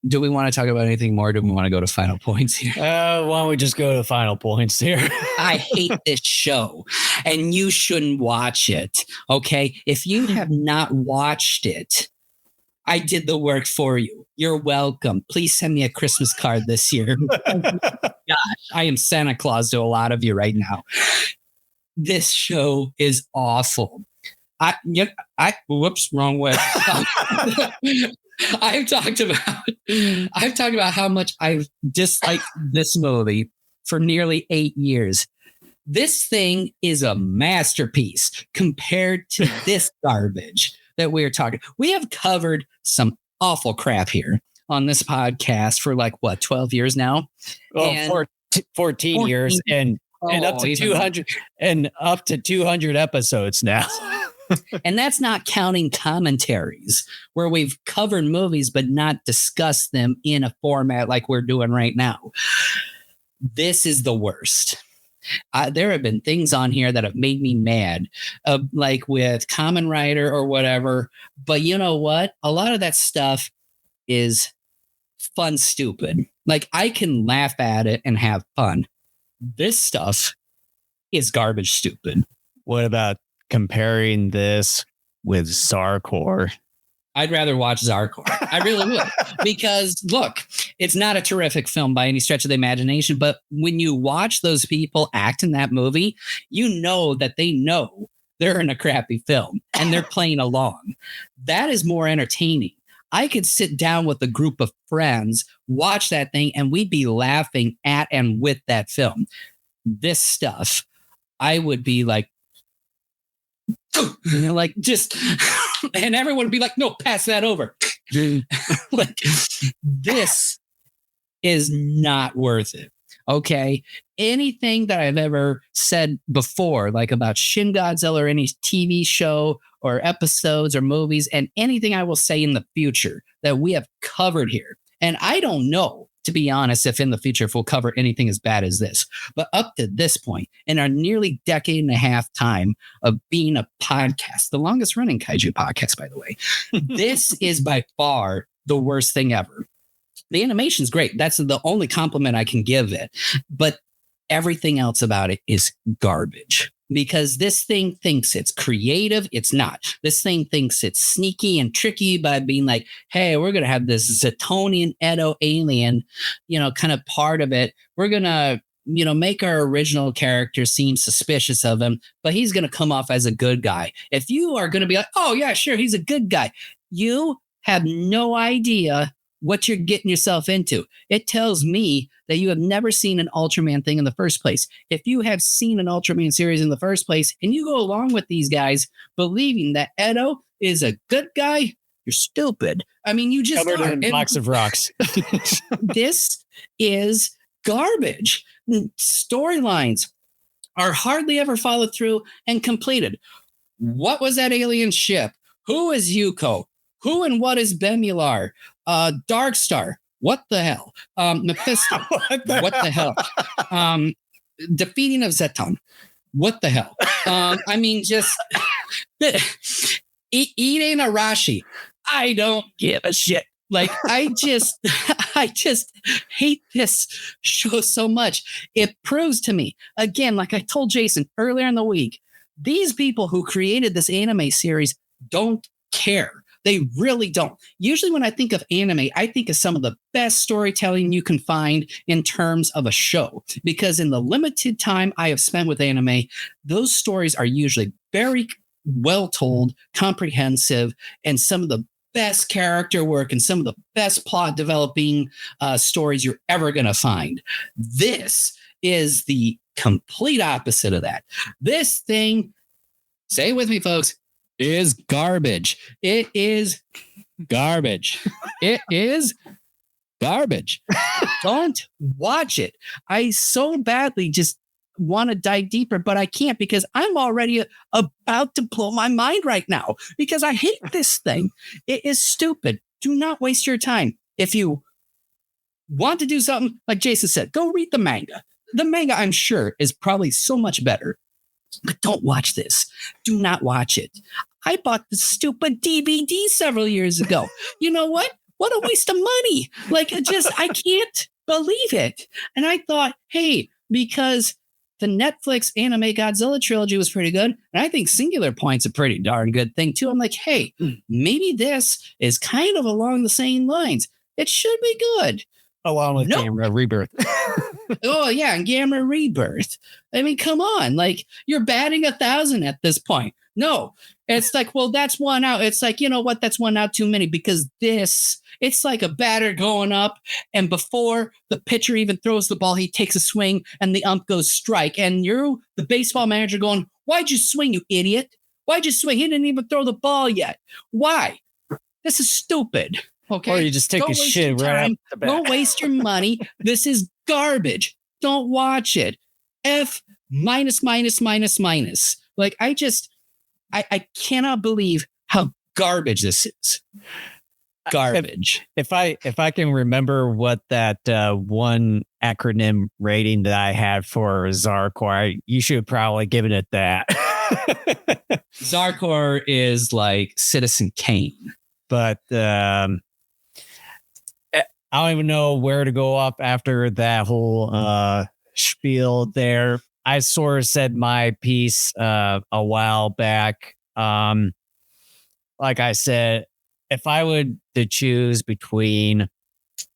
Do we want to talk about anything more? Or do we want to go to final points here? Why don't we just go to the final points here? I hate this show, and you shouldn't watch it. Okay? If you have not watched it, I did the work for you. You're welcome. Please send me a Christmas card this year. Gosh, I am Santa Claus to a lot of you right now. This show is awful. Whoops, wrong way. I've talked about how much I've disliked this movie for nearly 8 years. This thing is a masterpiece compared to this garbage that we're talking. We have covered some awful crap here on this podcast for 12 years now? Well, 14 years and up to 200 and up to 200 episodes now. And that's not counting commentaries where we've covered movies but not discussed them in a format like we're doing right now. This is the worst. There have been things on here that have made me mad, like with Kamen Rider or whatever. But you know what? A lot of that stuff is fun, stupid. Like I can laugh at it and have fun. This stuff is garbage, stupid. What about comparing this with Zarkor? I'd rather watch Zarkor. I really would. Because look, it's not a terrific film by any stretch of the imagination, but when you watch those people act in that movie, you know that they know they're in a crappy film and they're playing along. That is more entertaining. I could sit down with a group of friends, watch that thing, and we'd be laughing at and with that film. This stuff, I would be like, like just, and everyone would be like, no, pass that over. Like, this is not worth it. Okay. Anything that I've ever said before, like about Shin Godzilla or any TV show or episodes or movies, and anything I will say in the future that we have covered here. And I don't know, to be honest, if in the future, if we'll cover anything as bad as this, but up to this point, in our nearly decade and a half time of being a podcast, the longest running kaiju podcast, by the way, this is by far the worst thing ever. The animation's great. That's the only compliment I can give it. But everything else about it is garbage. Because this thing thinks it's creative. It's not. This thing thinks it's sneaky and tricky by being like, hey, we're going to have this Zetonian Edo alien, kind of part of it. We're going to, make our original character seem suspicious of him, but he's going to come off as a good guy. If you are going to be like, oh, yeah, sure, he's a good guy, you have no idea what you're getting yourself into. It tells me that you have never seen an Ultraman thing in the first place. If you have seen an Ultraman series in the first place and you go along with these guys believing that Edo is a good guy, you're stupid. I mean, you just covered in a box of rocks. This is garbage. Storylines are hardly ever followed through and completed. What was that alien ship? Who is Yuko? Who and what is Bemular? Darkstar. What the hell? Mephisto. what the hell? Defeating of Zeton. What the hell? I mean, just eating Arashi. I don't give a shit. Like, I just hate this show so much. It proves to me, again, like I told Jason earlier in the week, these people who created this anime series don't care. They really don't. Usually when I think of anime, I think of some of the best storytelling you can find in terms of a show. Because in the limited time I have spent with anime, those stories are usually very well told, comprehensive, and some of the best character work and some of the best plot developing stories you're ever going to find. This is the complete opposite of that. This thing, say it with me, folks, is garbage. It is garbage. It is garbage. Don't watch it. I so badly just want to dive deeper, but I can't because I'm already about to blow my mind right now because I hate this thing. It is stupid. Do not waste your time. If you want to do something, like Jason said, go read the manga. The manga, I'm sure, is probably so much better. But don't watch this. Do not watch it. I bought the stupid DVD several years ago. You know what? What a waste of money. Like, I can't believe it. And I thought, hey, because the Netflix anime Godzilla trilogy was pretty good, and I think Singular Point's a pretty darn good thing, too. I'm like, hey, maybe this is kind of along the same lines. It should be good. Along with Gamma Rebirth. Oh, yeah, and Gamma Rebirth. I mean, come on. Like, you're batting 1,000 at this point. No, it's like, well, that's one out. It's like, you know what? That's one out too many because it's like a batter going up. And before the pitcher even throws the ball, he takes a swing and the ump goes strike. And you're the baseball manager going, why'd you swing, you idiot? Why'd you swing? He didn't even throw the ball yet. Why? This is stupid. Okay. Or you just take a shit right off the bat. Don't waste your money. This is garbage. Don't watch it. F minus. Like, I cannot believe how garbage this is. Garbage. If I can remember what that one acronym rating that I had for Zarkor, you should have probably given it that. Zarkor is like Citizen Kane. But I don't even know where to go up after that whole spiel there. I sort of said my piece a while back. Like I said, if I would to choose between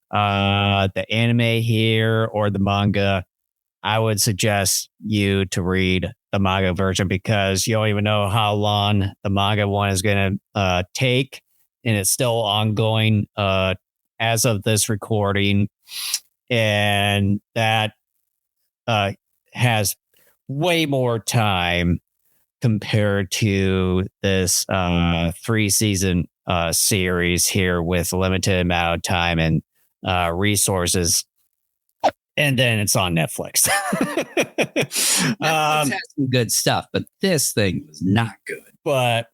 the anime here or the manga, I would suggest you to read the manga version because you don't even know how long the manga one is going to take. And it's still ongoing as of this recording. And that has way more time compared to this 3-season series here with limited amount of time and resources. And then it's on Netflix. Netflix has some good stuff, but this thing was not good. But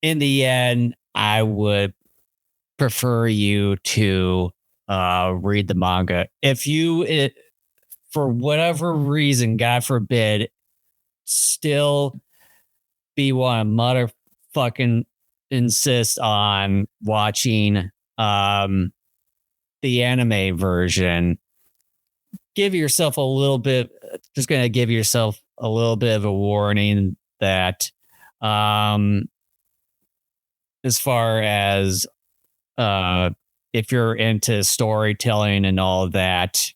in the end, I would prefer you to read the manga. If you, for whatever reason, God forbid, still be want to motherfucking insist on watching the anime version, give yourself a little bit, just going to give yourself a little bit of a warning that as far as if you're into storytelling and all of that,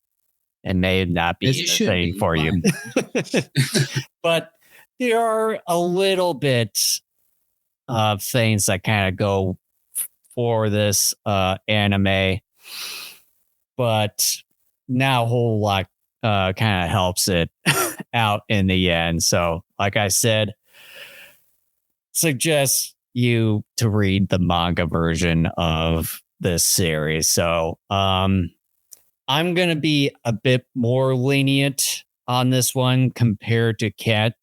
it may not be the thing for you. But there are a little bit of things that kind of go for this anime, but not a whole lot kind of helps it out in the end. So, like I said, suggest you to read the manga version of this series. So, I'm going to be a bit more lenient on this one compared to Cat,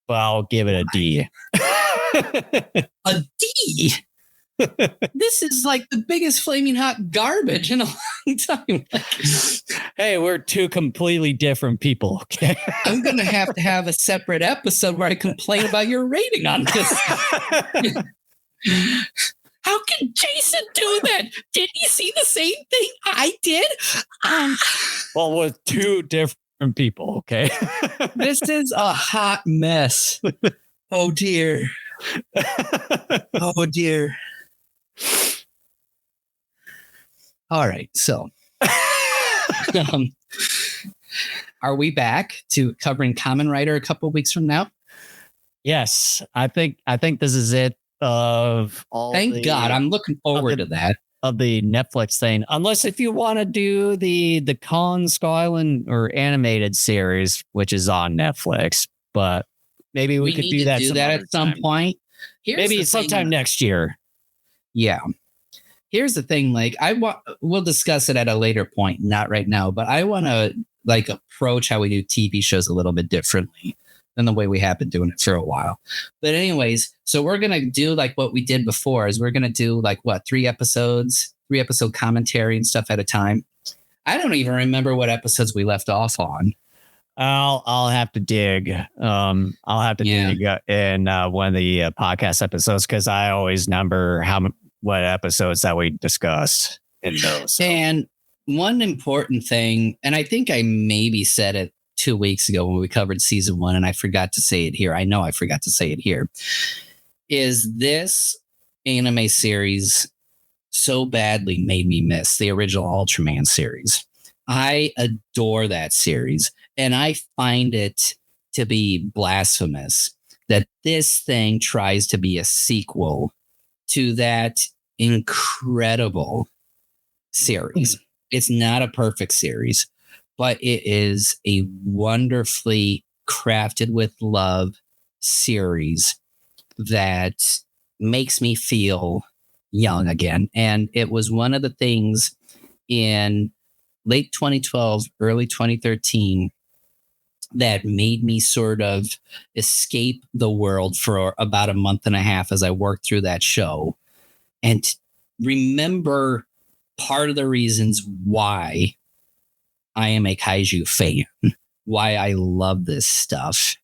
but I'll give it a D. A D? This is like the biggest flaming hot garbage in a long time. Hey, we're two completely different people, okay? I'm going to have a separate episode where I complain about your rating on this. How can Jason do that? Did he see the same thing I did? Well, with two different people, okay? This is a hot mess. Oh, dear. Oh, dear. All right, so are we back to covering Kamen Rider a couple of weeks from now? Yes, I think this is it. Of all, thank God, I'm looking forward to that of the Netflix thing. Unless if you want to do the Con Skull Island or animated series, which is on Netflix, but maybe we could do that at some point. Maybe sometime next year. Yeah. Here's the thing, like we'll discuss it at a later point, not right now, but I want to like approach how we do TV shows a little bit differently than the way we have been doing it for a while. But anyways, so we're going to do like what we did before is we're going to do like what, 3 episode commentary and stuff at a time. I don't even remember what episodes we left off on. I'll have to dig. I'll have to dig in one of the podcast episodes because I always number what episodes that we discussed in those. So. And one important thing, and I think I maybe said it 2 weeks ago when we covered season 1, and I forgot to say it here. I know I forgot to say it here. Is this anime series so badly made me miss the original Ultraman series? I adore that series, and I find it to be blasphemous that this thing tries to be a sequel to that incredible series. It's not a perfect series, but it is a wonderfully crafted with love series that makes me feel young again. And it was one of the things in late 2012, early 2013 that made me sort of escape the world for about a month and a half as I worked through that show and remember part of the reasons why I am a kaiju fan, why I love this stuff.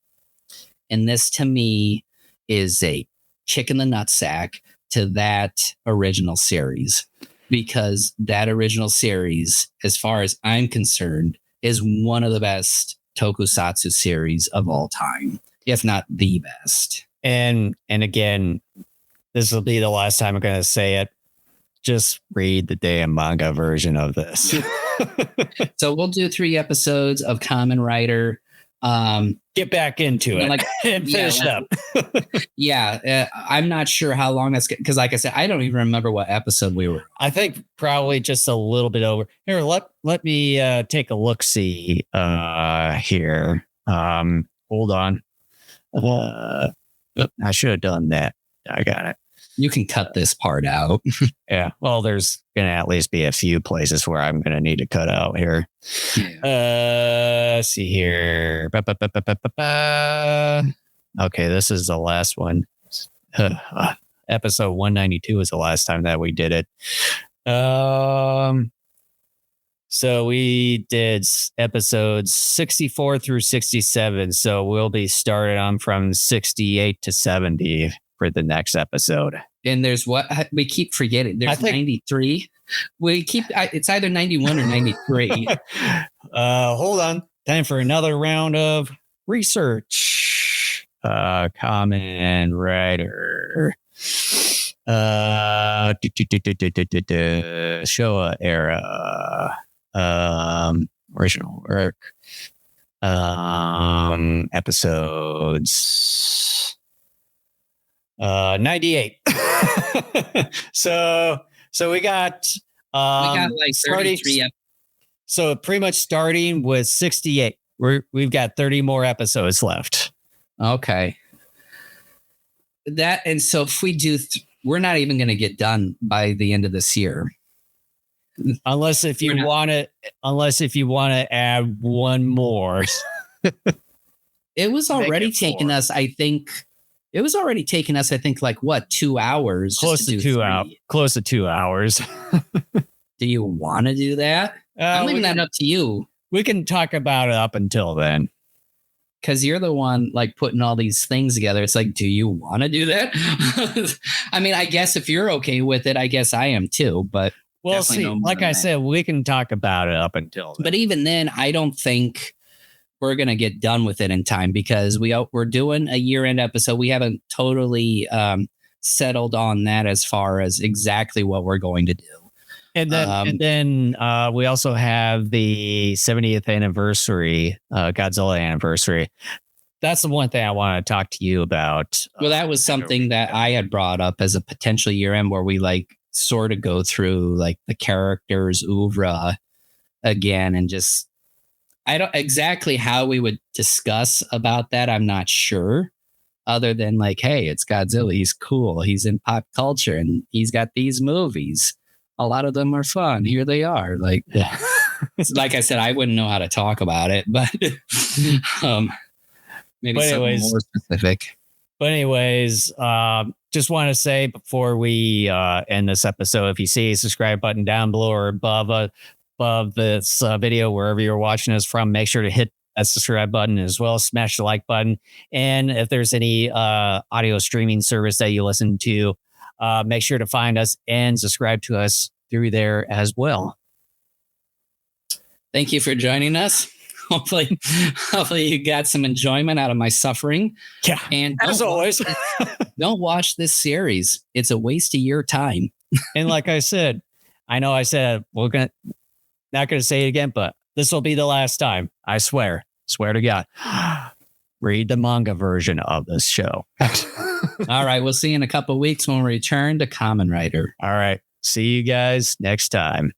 And this to me is a kick in the nutsack to that original series, because that original series, as far as I'm concerned, is one of the best tokusatsu series of all time, if not the best. And again, this will be the last time I'm going to say it. Just read the damn manga version of this. So we'll do 3 episodes of Kamen Rider. Get back into it and finish up. I'm not sure how long that's because, like I said, I don't even remember what episode we were. I think probably just a little bit over. Here, let me take a look. See here. Hold on. I should have done that. I got it. You can cut this part out. Yeah. Well, there's going to at least be a few places where I'm going to need to cut out here. Let's see here. Okay. This is the last one. Episode 192 is the last time that we did it. So we did episodes 64 through 67. So we'll be starting on from 68 to 70. for the next episode. And there's what we keep forgetting. There's 93. We keep it's either 91 or 93. Hold on. Time for another round of research. Common writer. Showa era. Original work. Episodes. 98. So we got like 33 so pretty much starting with 68. We've got 30 more episodes left. Okay. And so if we do, we're not even going to get done by the end of this year. Unless if you want to add one more. It was already taking us, I think, like what, 2 hours? Close to 2 hours. Close to 2 hours. Do you want to do that? I'm leaving that up to you. We can talk about it up until then. Because you're the one like putting all these things together. It's like, do you want to do that? I mean, I guess if you're okay with it, I guess I am too. But we'll see. Like I said, we can talk about it up until then. But even then, I don't think we're going to get done with it in time because we're doing a year-end episode. We haven't totally settled on that as far as exactly what we're going to do. And then we also have the 70th anniversary, Godzilla anniversary. That's the one thing I want to talk to you about. Well, that was something that I had brought up as a potential year-end where we like sort of go through like the characters' oeuvre again and just I don't exactly how we would discuss about that. I'm not sure. Other than like, hey, it's Godzilla. He's cool. He's in pop culture and he's got these movies. A lot of them are fun. Here they are. Like, like I said, I wouldn't know how to talk about it, but maybe something more specific. But anyways, just want to say before we end this episode, if you see a subscribe button down below or above this video, wherever you're watching us from, make sure to hit that subscribe button as well as smash the like button. And if there's any audio streaming service that you listen to, make sure to find us and subscribe to us through there as well. Thank you for joining us. Hopefully you got some enjoyment out of my suffering. Yeah, and as always, don't watch this series. It's a waste of your time. And like I said, I know I said not going to say it again, but this will be the last time. I swear to God. Read the manga version of this show. All right. We'll see you in a couple of weeks when we return to Kamen Rider. All right. See you guys next time.